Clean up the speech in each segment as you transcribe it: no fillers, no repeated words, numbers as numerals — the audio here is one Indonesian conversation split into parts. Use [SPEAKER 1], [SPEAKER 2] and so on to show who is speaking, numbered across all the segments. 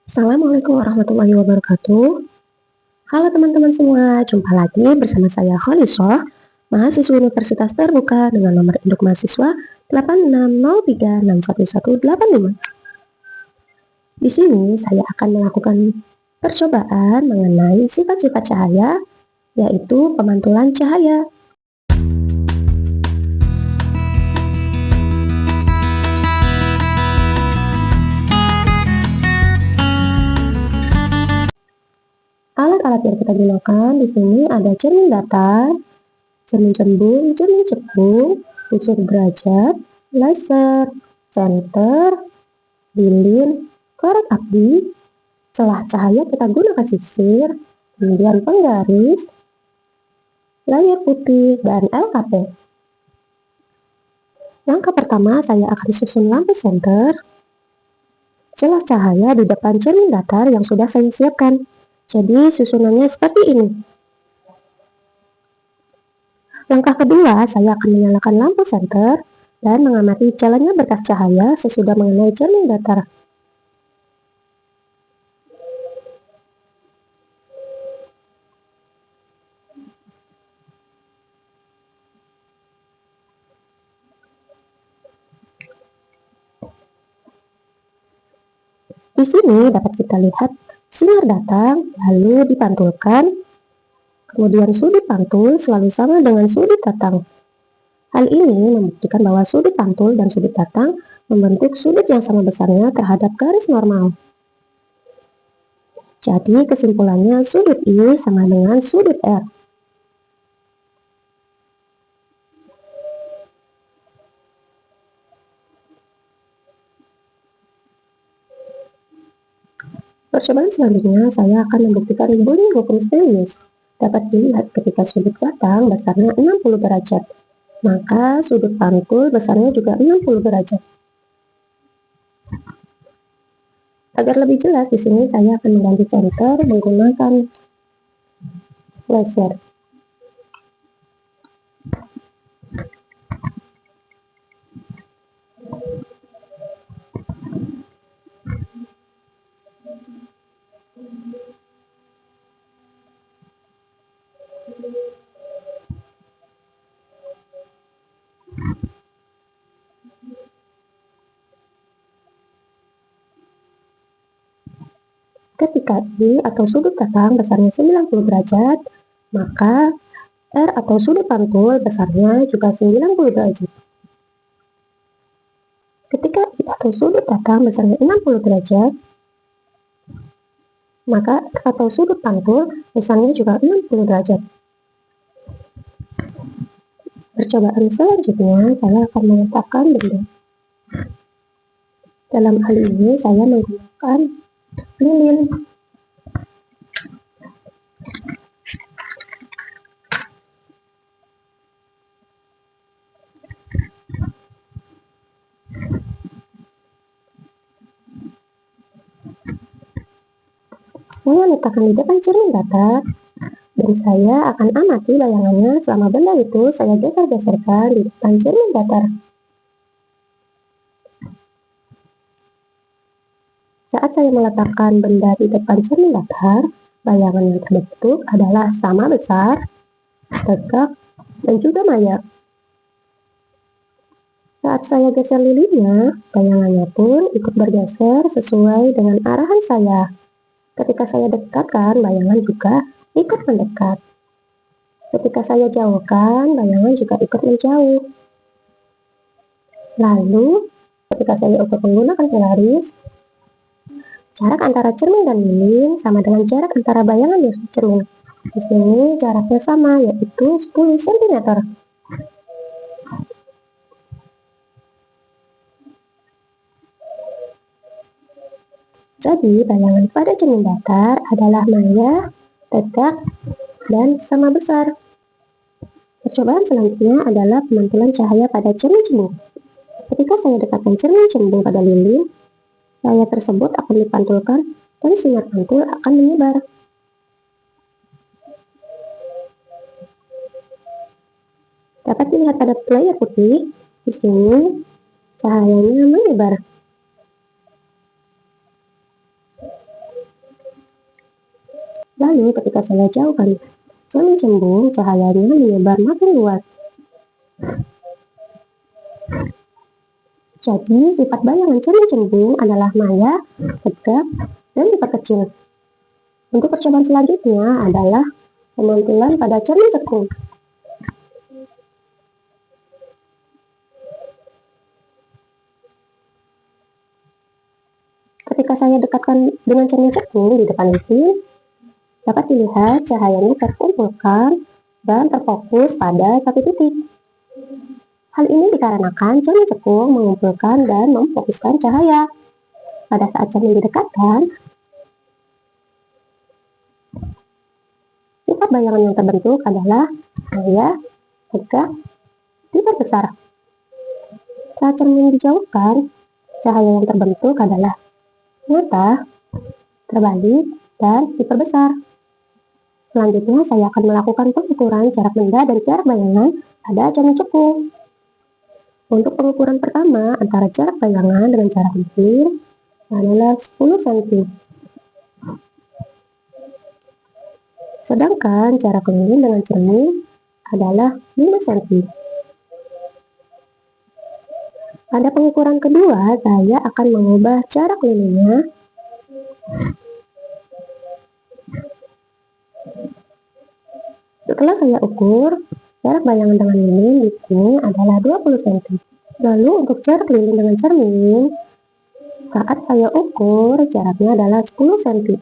[SPEAKER 1] Assalamualaikum warahmatullahi wabarakatuh. Halo teman-teman semua, jumpa lagi bersama saya Kholisoh, mahasiswa Universitas Terbuka dengan nomor induk mahasiswa 8603611185. Di sini saya akan melakukan percobaan mengenai sifat-sifat cahaya, yaitu pemantulan cahaya. Alat-alat yang kita gunakan di sini ada cermin datar, cermin cembung, cermin cekung, unsur derajat, laser, senter, lilin, korek api, celah cahaya kita gunakan sisir, kemudian penggaris, layar putih, dan LKP. Langkah pertama saya akan susun lampu senter, celah cahaya di depan cermin datar yang sudah saya siapkan. Jadi susunannya seperti ini. Langkah kedua, saya akan menyalakan lampu senter dan mengamati jalannya berkas cahaya sesudah mengenai cermin datar. Di sini dapat kita lihat sinar datang lalu dipantulkan, kemudian sudut pantul selalu sama dengan sudut datang. Hal ini membuktikan bahwa sudut pantul dan sudut datang membentuk sudut yang sama besarnya terhadap garis normal. Jadi kesimpulannya sudut I sama dengan sudut R. Percobaan selanjutnya saya akan membuktikan bunyi hukum Stelius. Dapat dilihat ketika sudut datang besarnya 60 derajat, maka sudut pantul besarnya juga 60 derajat. Agar lebih jelas di sini saya akan mengganti senter menggunakan laser. Ketika I atau sudut datang besarnya 90 derajat, maka R atau sudut pantul besarnya juga 90 derajat. Ketika I atau sudut datang besarnya 60 derajat, maka R atau sudut pantul besarnya juga 60 derajat. Percobaan selanjutnya saya akan meletakkan benda. Dalam hal ini saya menggunakan lilin. Saya letakkan di depan cermin datar dan saya akan amati bayangannya selama benda itu saya geser-geserkan di depan cermin datar. Saat saya meletakkan benda di depan cermin datar, bayangan yang terbentuk adalah sama besar, tegak, dan juga maya. Saat saya geser lilinnya, bayangannya pun ikut bergeser sesuai dengan arahan saya. Ketika saya dekatkan, bayangan juga ikut mendekat. Ketika saya jauhkan, bayangan juga ikut menjauh. Lalu, ketika saya ukur menggunakan polaris, jarak antara cermin dan lilin sama dengan jarak antara bayangan dan cermin. Di sini jaraknya sama, yaitu 10 cm. Jadi, bayangan pada cermin datar adalah maya, tegak, dan sama besar. Percobaan selanjutnya adalah pemantulan cahaya pada cermin cembung. Ketika saya dekatkan cermin cembung pada lilin, cahaya tersebut akan dipantulkan dan sinar pantul akan menyebar. Dapat dilihat pada layar putih, di sini cahayanya menyebar. Lalu ketika saya jauhkan cermin cembung, cahayanya menyebar makin luas. Jadi, sifat bayangan cermin cembung adalah maya, tegap, dan diperkecil. Untuk percobaan selanjutnya adalah pemantulan pada cermin cekung. Ketika saya dekatkan dengan cermin cekung di depan mesin, dapat dilihat cahayanya terkumpulkan dan terfokus pada satu titik. Hal ini dikarenakan cermin cekung mengumpulkan dan memfokuskan cahaya. Pada saat cermin didekatkan, sifat bayangan yang terbentuk adalah maya, tegak, diperbesar. Saat cermin dijauhkan, cahaya yang terbentuk adalah nyata, terbalik, dan diperbesar. Selanjutnya, saya akan melakukan pengukuran jarak benda dan jarak bayangan pada cermin cekung. Untuk pengukuran pertama antara jarak bayangan dengan jarak mesin adalah 10 cm. Sedangkan jarak keliling dengan cermin adalah 5 cm. Pada pengukuran kedua, saya akan mengubah jarak kelilingnya Setelah saya ukur, jarak bayangan dengan lilin di sini adalah 20 cm. Lalu untuk jarak lilin dengan cermin, saat saya ukur jaraknya adalah 10 cm.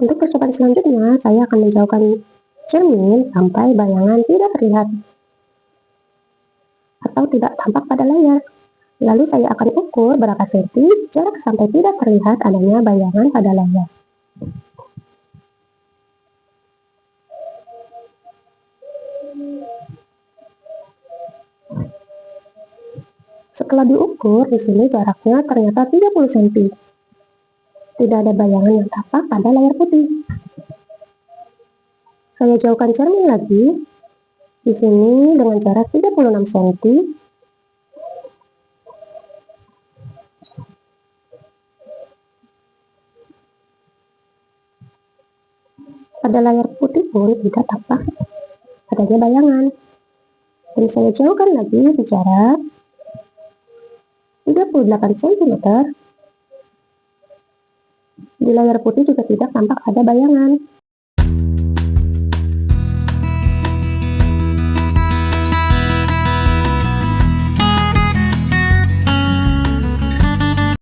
[SPEAKER 1] Untuk percobaan selanjutnya, saya akan menjauhkan cermin sampai bayangan tidak terlihat atau tidak tampak pada layar. Lalu saya akan ukur berapa senti jarak sampai tidak terlihat adanya bayangan pada layar. Setelah diukur, di sini jaraknya ternyata 30 cm. Tidak ada bayangan yang tampak pada layar putih. Saya jauhkan cermin lagi. Di sini dengan jarak 36 cm. Pada layar putih pun tidak tampak adanya bayangan. Dan saya jauhkan lagi di jarak 38 cm. Di layar putih juga tidak tampak ada bayangan.